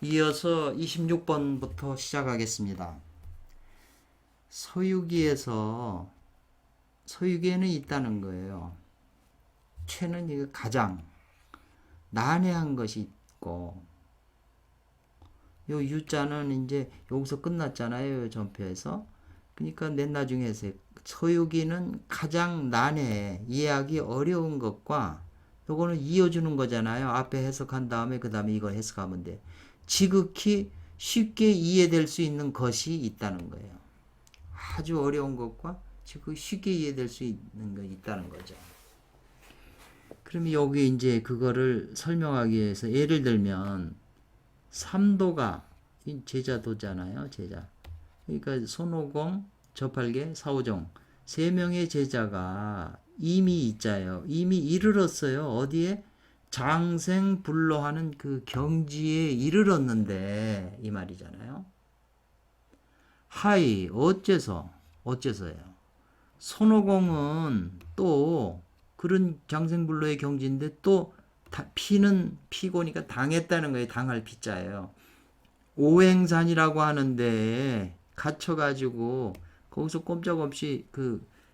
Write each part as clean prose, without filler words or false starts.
이어서 26번부터 시작하겠습니다. 서유기에는 있다는 거예요. 최는 이거 가장 난해한 것이 있고, 요 유자는 이제 여기서 끝났잖아요. 전표에서. 그러니까 맨 나중에 해서 서유기는 가장 난해, 이해하기 어려운 것과 요거는 이어주는 거잖아요. 앞에 해석한 다음에 그 다음에 이거 해석하면 돼. 지극히 쉽게 이해될 수 있는 것이 있다는 거예요. 아주 어려운 것과 지극히 쉽게 이해될 수 있는 것이 있다는 거죠. 그럼 여기 이제 그거를 설명하기 위해서 예를 들면 삼도가 제자도잖아요. 제자. 그러니까 손오공, 저팔계, 사오종 세 명의 제자가 이미 있자요. 이미 이르렀어요. 어디에? 장생불로하는 그 경지에 이르렀는데 이 말이잖아요. 하이 어째서요? 손오공은 또 그런 장생불로의 경지인데 또 피는 피고니까 당했다는 거예요. 당할 피자예요. 오행산이라고 하는데 갇혀가지고 거기서 꼼짝없이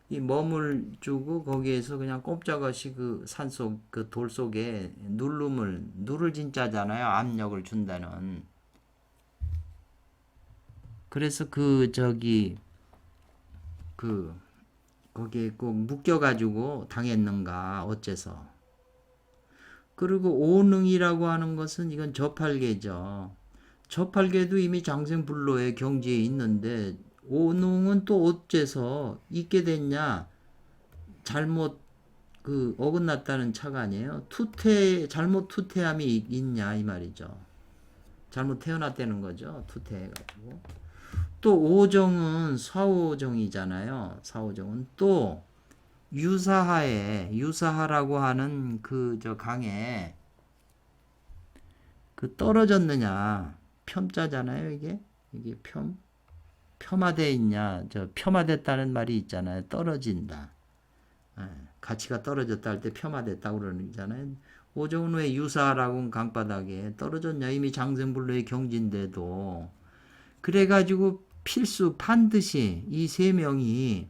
이 머물 주고 거기에서 그냥 꼼짝없이 그 산속 그 돌 속에 누를 진짜잖아요. 압력을 준다는. 그래서 거기에 꼭 묶여가지고 당했는가 어째서. 그리고 오능이라고 하는 것은 이건 저팔계죠. 저팔계도 이미 장생불로의 경지에 있는데 오능은 또 어째서 있게 됐냐? 잘못 어긋났다는 차가 아니에요. 잘못 투태함이 있냐 이 말이죠. 잘못 태어났다는 거죠. 투태해가지고. 또 오정은 사오정이잖아요. 사오정은 또 유사하라고 하는 강에 떨어졌느냐. 폄자잖아요. 이게 폄하되어 있냐. 폄하됐다는 말이 있잖아요. 떨어진다. 가치가 떨어졌다 할 때 폄하됐다고 그러는 거잖아요. 오정은 왜 유사하라고 강바닥에 떨어졌냐. 이미 장생불로의 경지인데도. 그래가지고 필수 반드시 이 세 명이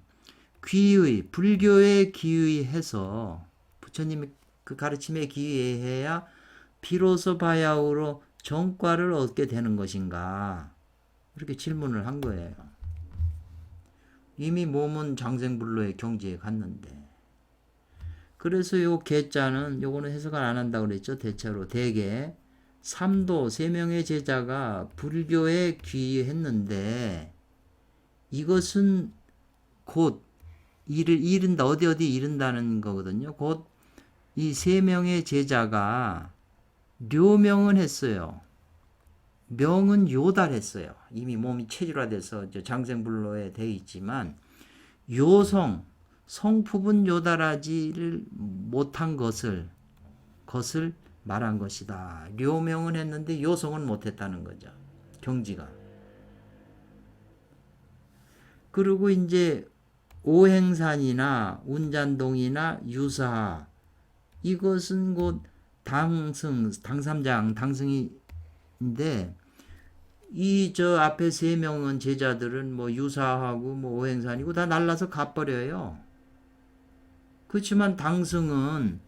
불교에 기의해서 부처님의 그 가르침에 기의해야 비로소 바야흐로 정과를 얻게 되는 것인가? 이렇게 질문을 한 거예요. 이미 몸은 장생불로의 경지에 갔는데. 그래서 요 계자는 요거는 해석을 안 한다고 그랬죠. 대체로 대개 삼도 세 명의 제자가 불교에 귀했는데 이것은 곧 이른다. 어디 이른다는 거거든요. 곧 이 세 명의 제자가 료명은 했어요. 명은 요달했어요. 이미 몸이 체질화돼서 장생불로에 돼 있지만 성품은 요달하지를 못한 것을 말한 것이다. 료명은 했는데 요성은 못했다는 거죠. 경지가. 그리고 이제 오행산이나 운잔동이나 유사 이것은 곧 당삼장인데 이 앞에 세 명은 제자들은 유사하고 오행산이고 다 날라서 가버려요. 그렇지만 당승은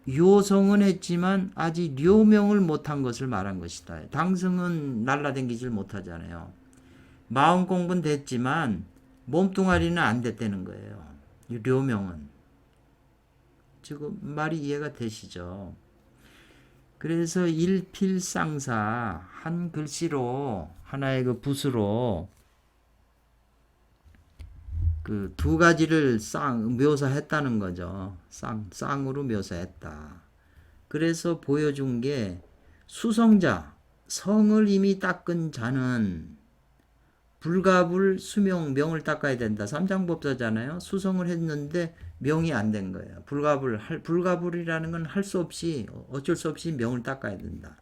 요성은 했지만 아직 료명을 못한 것을 말한 것이다. 당승은 날라다니질 못하잖아요. 마음 공부는 됐지만 몸뚱아리는 안 됐다는 거예요. 료명은. 지금 말이 이해가 되시죠? 그래서 일필상사 한 글씨로 하나의 붓으로 두 가지를 묘사했다는 거죠. 쌍으로 묘사했다. 그래서 보여준 게 수성자, 성을 이미 닦은 자는 불가불 수명, 명을 닦아야 된다. 삼장법사잖아요. 수성을 했는데 명이 안 된 거예요. 불가불이라는 건 할 수 없이 어쩔 수 없이 명을 닦아야 된다.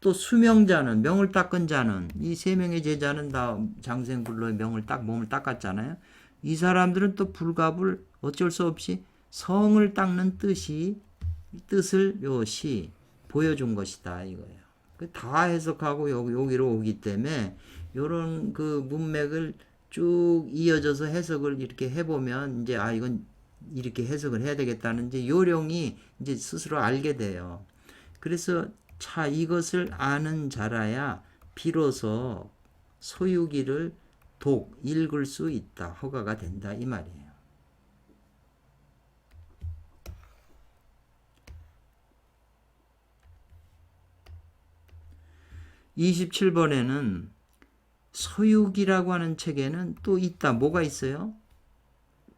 또 수명자는 명을 닦은 자는 이 세 명의 제자는 다 장생불로의 몸을 닦았잖아요. 이 사람들은 또 불가불 어쩔 수 없이 성을 닦는 뜻을 보여준 것이다 이거예요. 다 해석하고 여기로 오기 때문에 요런 그 문맥을 쭉 이어져서 해석을 이렇게 해보면 이제 이건 이렇게 해석을 해야 되겠다는 이제 요령이 이제 스스로 알게 돼요. 그래서 이것을 아는 자라야 비로소 소유기를 읽을 수 있다. 허가가 된다. 이 말이에요. 27번에는 소유기라고 하는 책에는 또 있다. 뭐가 있어요?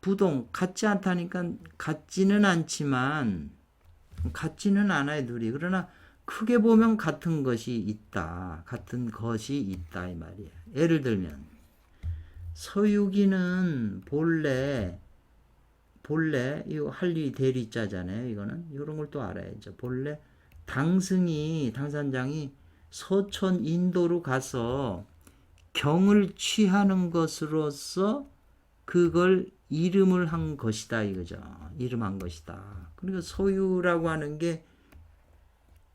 부동 같지 않다니까 같지는 않지만 같지는 않아요. 둘이. 그러나 크게 보면 같은 것이 있다. 같은 것이 있다 이 말이에요. 예를 들면 소유기는 본래 이거 할리 대리자잖아요. 이거는 이런 걸 또 알아야죠. 본래 당산장이 서촌 인도로 가서 경을 취하는 것으로서 그걸 이름을 한 것이다 이거죠. 이름한 것이다. 그러니까 소유라고 하는 게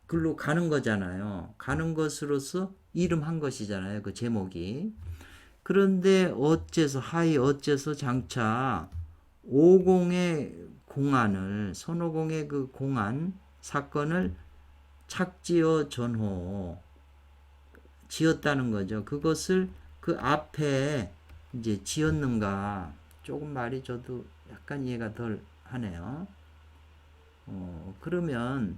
글로 가는 거잖아요. 가는 것으로서 이름한 것이잖아요. 그 제목이. 그런데 어째서 장차 오공의 공안을 손오공의 그 공안 사건을 착지어 전호 지었다는 거죠. 그것을 그 앞에 이제 지었는가 조금 말이 저도 약간 이해가 덜 하네요. 그러면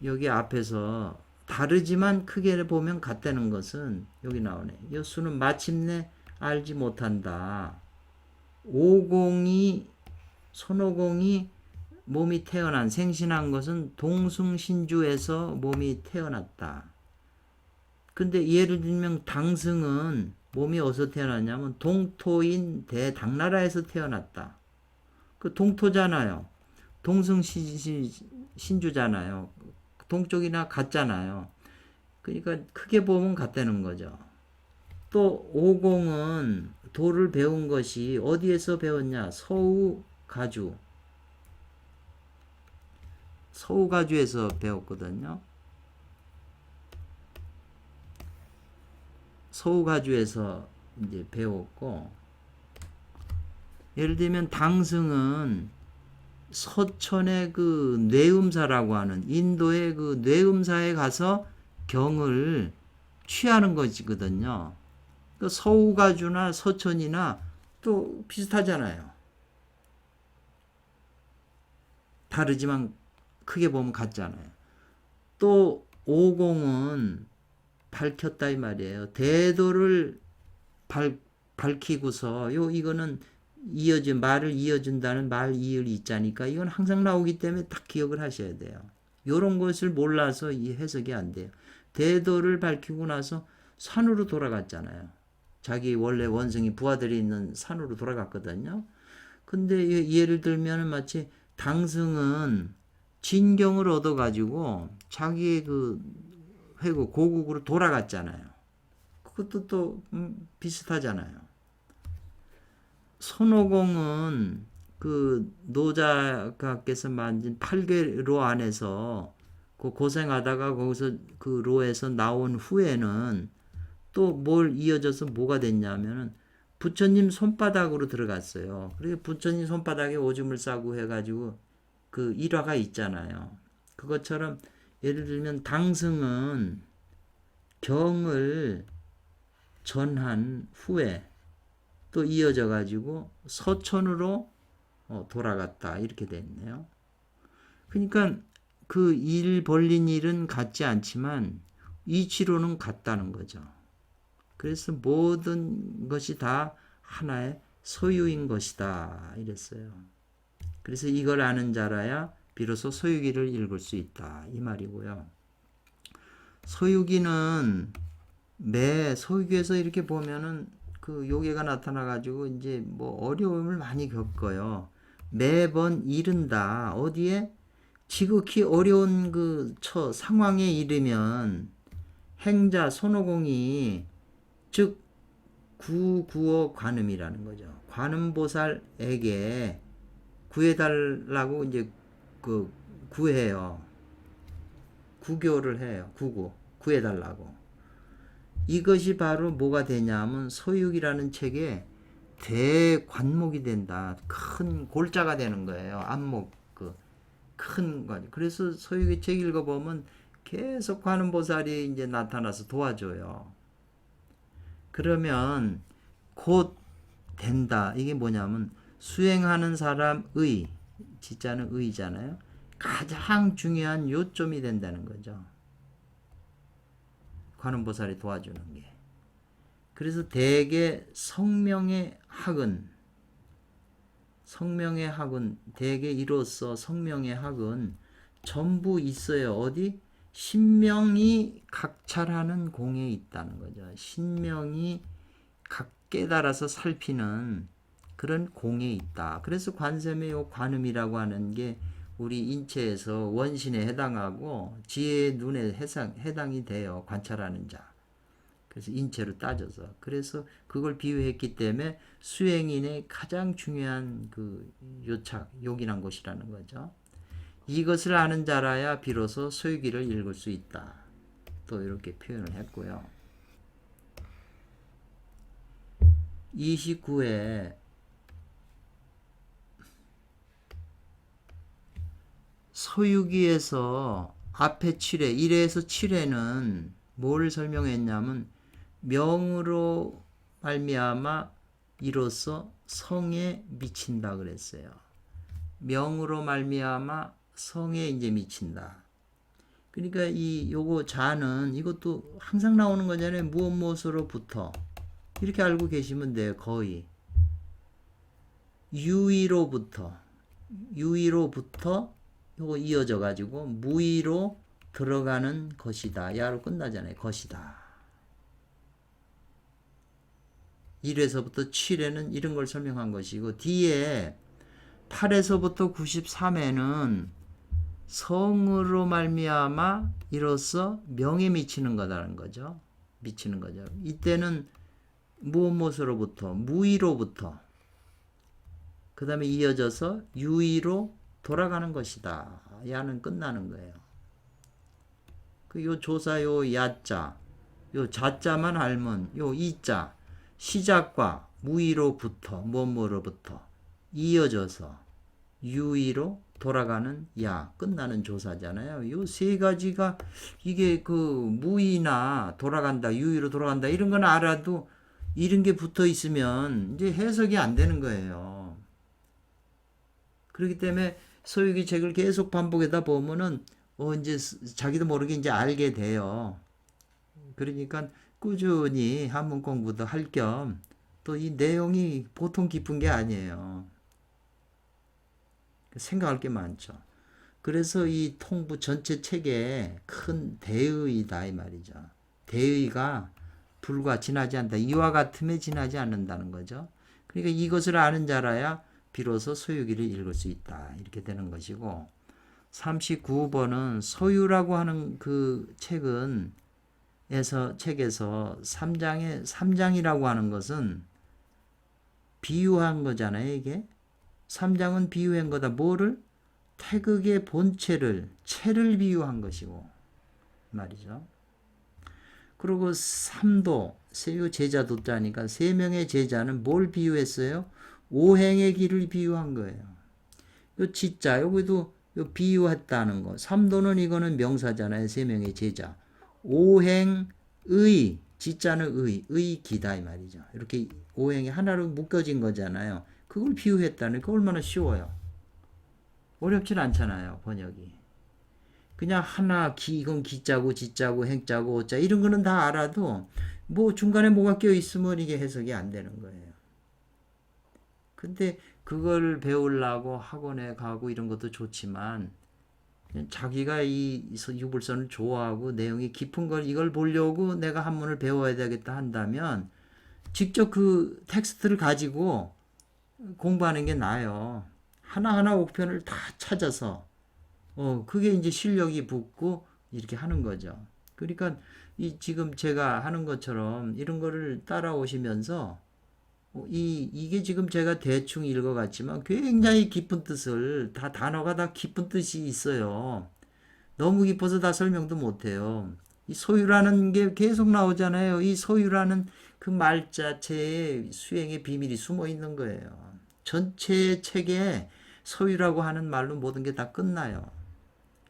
여기 앞에서 다르지만 크게 보면 같다는 것은 여기 나오네. 여수는 마침내 알지 못한다. 손오공이 몸이 생신한 것은 동숭신주에서 몸이 태어났다. 근데 예를 들면 당승은 몸이 어디서 태어났냐면 동토인 대당나라에서 태어났다. 그 동토잖아요. 동승신주잖아요. 동쪽이나 같잖아요. 그러니까 크게 보면 같다는 거죠. 또 오공은 도를 배운 것이 어디에서 배웠냐? 서우가주에서 배웠거든요. 서우가주에서 이제 배웠고, 예를 들면 당승은 서천의 그 뇌음사라고 하는 인도의 그 뇌음사에 가서 경을 취하는 것이거든요. 그 서우가주나 서천이나 또 비슷하잖아요. 다르지만 크게 보면 같잖아요. 또 오공은 밝혔다 이 말이에요. 대도를 밝히고서 이거는 말을 이어준다는 말 이을이 있자니까 이건 항상 나오기 때문에 딱 기억을 하셔야 돼요. 이런 것을 몰라서 이 해석이 안 돼요. 대도를 밝히고 나서 산으로 돌아갔잖아요. 자기 원래 원숭이 부하들이 있는 산으로 돌아갔거든요. 근데 예를 들면 마치 당승은 진경을 얻어가지고 자기의 그 고국으로 돌아갔잖아요. 그것도 또 비슷하잖아요. 손오공은 그 노자가께서 만진 8개로 안에서 그 고생하다가 거기서 그 로에서 나온 후에는 또 뭘 이어져서 뭐가 됐냐면은 부처님 손바닥으로 들어갔어요. 그리고 부처님 손바닥에 오줌을 싸고 해가지고 그 일화가 있잖아요. 그것처럼 예를 들면 당승은 경을 전한 후에 또 이어져 가지고 서천으로 돌아갔다 이렇게 됐네요. 그러니까 그 일 벌린 일은 같지 않지만 이치로는 같다는 거죠. 그래서 모든 것이 다 하나의 소유인 것이다 이랬어요. 그래서 이걸 아는 자라야 비로소 소유기를 읽을 수 있다 이 말이고요. 소유기는 매 소유기에서 이렇게 보면은 그 요괴가 나타나 가지고 이제 뭐 어려움을 많이 겪어요. 매번 이른다. 어디에 지극히 어려운 그 상황에 이르면 행자 손오공이 즉 구구어 관음이라는 거죠. 관음보살에게 구해달라고 이제 그 구해요. 구교를 해요. 구해달라고. 이것이 바로 뭐가 되냐면 소유기라는 책에 대관목이 된다. 큰 골자가 되는 거예요. 안목 큰 거. 그래서 소유기 책 읽어보면 계속 관음보살이 이제 나타나서 도와줘요. 그러면 곧 된다. 이게 뭐냐면 수행하는 사람의, 지자는 의잖아요. 가장 중요한 요점이 된다는 거죠. 관음보살이 도와주는 게. 그래서 대개 성명의 학은 대개 이로써 성명의 학은 전부 있어요. 어디? 신명이 각찰하는 공에 있다는 거죠. 신명이 각 깨달아서 살피는 그런 공에 있다. 그래서 관세음의 요 관음이라고 하는 게 우리 인체에서 원신에 해당하고 지혜의 눈에 해당이 돼요. 관찰하는 자. 그래서 인체로 따져서. 그래서 그걸 비유했기 때문에 수행인의 가장 중요한 그 요긴한 곳이라는 거죠. 이것을 아는 자라야 비로소 소유기를 읽을 수 있다. 또 이렇게 표현을 했고요. 29회 소유기에서 앞에 7회, 1회에서 7회는 뭘 설명했냐면 명으로 말미암아 이로써 성에 미친다 그랬어요. 명으로 말미암아 성에 이제 미친다. 그러니까 요거 자는 이것도 항상 나오는 거잖아요. 무엇으로부터 이렇게 알고 계시면 돼요. 거의 유의로부터 요거 이어져 가지고 무의로 들어가는 것이다. 야로 끝나잖아요. 것이다. 1회서부터 7회는 이런 걸 설명한 것이고 뒤에 8회서부터 93회는 성으로 말미암아 이로써 명에 미치는 거다라는 거죠. 미치는 거죠. 이때는 무엇으로부터 무의로부터 그 다음에 이어져서 유의로 돌아가는 것이다. 야는 끝나는 거예요. 요 조사 요 야자 요 자자만 알면 요 이자 시작과 무의로부터 뭐뭐로부터 이어져서 유의로 돌아가는 야 끝나는 조사잖아요. 요 세 가지가 이게 그 무의나 돌아간다 유의로 돌아간다 이런 건 알아도 이런 게 붙어 있으면 이제 해석이 안 되는 거예요. 그렇기 때문에 소유기 책을 계속 반복하다 보면은 이제 자기도 모르게 이제 알게 돼요. 그러니까 꾸준히 한문 공부도 할 겸 또 이 내용이 보통 깊은 게 아니에요. 생각할 게 많죠. 그래서 이 통부 전체 책에 큰 대의다 이 말이죠. 대의가 불과 지나지 않는다. 이와 같음에 지나지 않는다는 거죠. 그러니까 이것을 아는 자라야 비로소 소유기를 읽을 수 있다. 이렇게 되는 것이고 39번은 소유라고 하는 그 책에서 3장이라고 하는 것은 비유한 거잖아요. 이게 3장은 비유한 거다. 뭐를? 태극의 본체를 체를 비유한 것이고 말이죠. 그리고 3도 세요 제자 도자니까 3명의 제자는 뭘 비유했어요? 오행의 길을 비유한 거예요. 요 지자 여기도 요 비유했다는 거. 3도는 이거는 명사잖아요. 3명의 제자. 오행의 지자는 의기다 이 말이죠. 이렇게 오행이 하나로 묶여진 거잖아요. 그걸 비유했다는 게 얼마나 쉬워요. 어렵진 않잖아요. 번역이. 그냥 하나 이건 기자고 지자고 행자고 오자 이런 거는 다 알아도 뭐 중간에 뭐가 껴 있으면 이게 해석이 안 되는 거예요. 근데 그걸 배우려고 학원에 가고 이런 것도 좋지만 자기가 이 유불선을 좋아하고 내용이 깊은 걸 이걸 보려고 내가 한문을 배워야 되겠다 한다면 직접 그 텍스트를 가지고 공부하는 게 나아요. 하나하나 옥편을 다 찾아서 그게 이제 실력이 붙고 이렇게 하는 거죠. 그러니까 지금 제가 하는 것처럼 이런 거를 따라오시면서 이게 지금 제가 대충 읽어갔지만 굉장히 깊은 뜻을 단어가 다 깊은 뜻이 있어요. 너무 깊어서 다 설명도 못해요. 이 소유라는 게 계속 나오잖아요. 이 소유라는 그 말 자체에 수행의 비밀이 숨어 있는 거예요. 전체 책에 소유라고 하는 말로 모든 게 다 끝나요.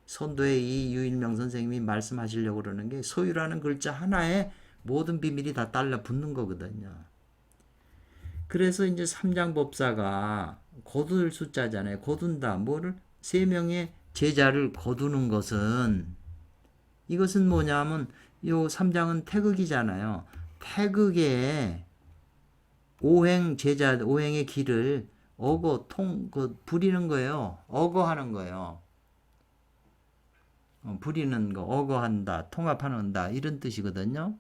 선도의 이 유일명 선생님이 말씀하시려고 그러는 게 소유라는 글자 하나에 모든 비밀이 다 달라 붙는 거거든요. 그래서 이제 삼장법사가 거둘 숫자잖아요. 거둔다. 뭐를? 세 명의 제자를 거두는 것은 이것은 뭐냐면 요 삼장은 태극이잖아요. 태극에 오행 제자 오행의 길을 부리는 거예요. 어거하는 거예요. 부리는 거, 어거한다, 통합하는다 이런 뜻이거든요.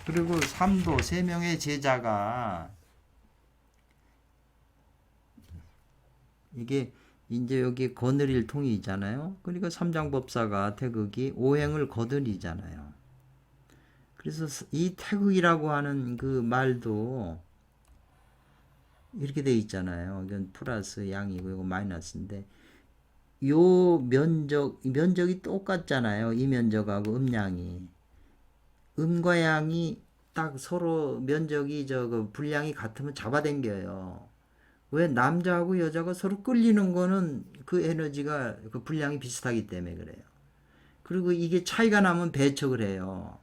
그리고 삼도 세 명의 제자가 이게 이제 여기 거느릴 통이 있잖아요. 그러니까 삼장법사가 태극이 오행을 거느리잖아요. 그래서 이 태극이라고 하는 그 말도 이렇게 돼 있잖아요. 이건 플러스 양이고 이거 마이너스인데 요 면적이 똑같잖아요. 이 면적하고 음량이 음과 양이 딱 서로 면적이 분량이 같으면 잡아당겨요. 왜 남자하고 여자가 서로 끌리는 거는 그 에너지가 그 분량이 비슷하기 때문에 그래요. 그리고 이게 차이가 나면 배척을 해요.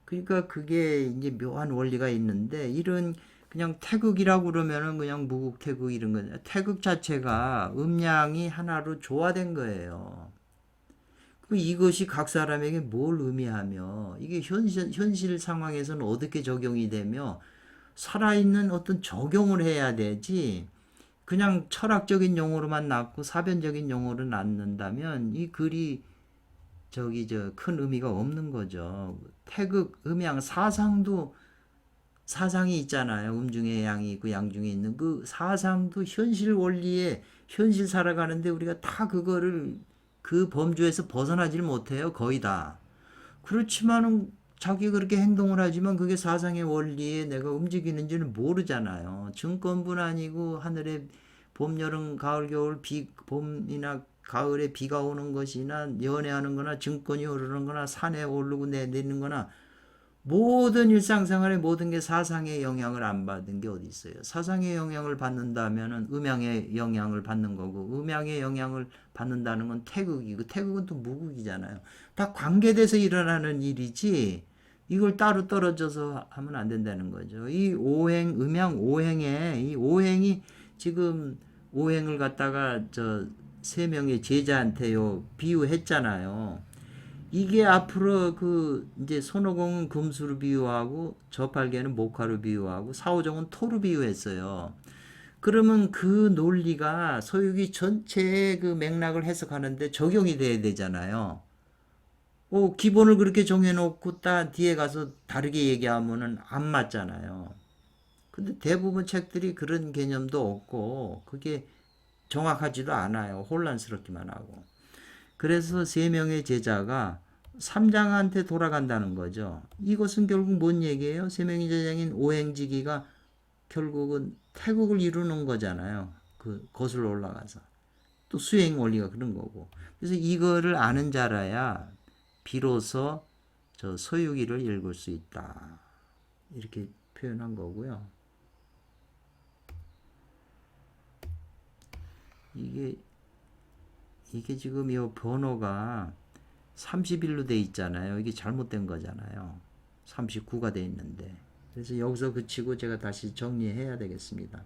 그러니까 그게 이제 묘한 원리가 있는데 이런 그냥 태극이라고 그러면은 그냥 무국태극 이런 거 태극 자체가 음양이 하나로 조화된 거예요. 이것이 각 사람에게 뭘 의미하며 이게 현실 상황에서는 어떻게 적용이 되며 살아있는 어떤 적용을 해야 되지 그냥 철학적인 용어로만 낳고 사변적인 용어로 낳는다면 이 글이 큰 의미가 없는 거죠. 태극, 음양, 사상도 사상이 있잖아요. 음 중에 양이 있고 양 중에 있는 그 사상도 현실 원리에 현실 살아가는데 우리가 다 그거를 그 범주에서 벗어나질 못해요. 거의 다. 그렇지만은 자기 그렇게 행동을 하지만 그게 사상의 원리에 내가 움직이는지는 모르잖아요. 증권분 아니고 하늘에 봄, 여름, 가을, 겨울 봄이나 가을에 비가 오는 것이나 연애하는 거나 증권이 오르는 거나 산에 오르고 내리는 거나 모든 일상생활의 모든 게 사상의 영향을 안 받은 게 어디 있어요. 사상의 영향을 받는다면은 음양의 영향을 받는 거고 음양의 영향을 받는다는 건 태극이고 태극은 또 무극이잖아요. 다 관계돼서 일어나는 일이지 이걸 따로 떨어져서 하면 안 된다는 거죠. 이 오행 음양 오행에 이 오행이 지금 오행을 갖다가 세 명의 제자한테요 비유했잖아요. 이게 앞으로 이제 손오공은 금수로 비유하고 저팔계는 목화로 비유하고 사오정은 토로 비유했어요. 그러면 그 논리가 서유기 전체의 그 맥락을 해석하는데 적용이 돼야 되잖아요. 기본을 그렇게 정해놓고 딱 뒤에 가서 다르게 얘기하면은 안 맞잖아요. 근데 대부분 책들이 그런 개념도 없고 그게 정확하지도 않아요. 혼란스럽기만 하고. 그래서 세 명의 제자가 삼장한테 돌아간다는 거죠. 이것은 결국 뭔 얘기예요? 세 명의 제자인 오행지기가 결국은 태국을 이루는 거잖아요. 그 거슬러 올라가서. 또 수행 원리가 그런 거고. 그래서 이거를 아는 자라야 비로소 저 서유기를 읽을 수 있다. 이렇게 표현한 거고요. 이게 지금 이 번호가 31로 돼 있잖아요. 이게 잘못된 거잖아요. 39가 돼 있는데. 그래서 여기서 그치고 제가 다시 정리해야 되겠습니다.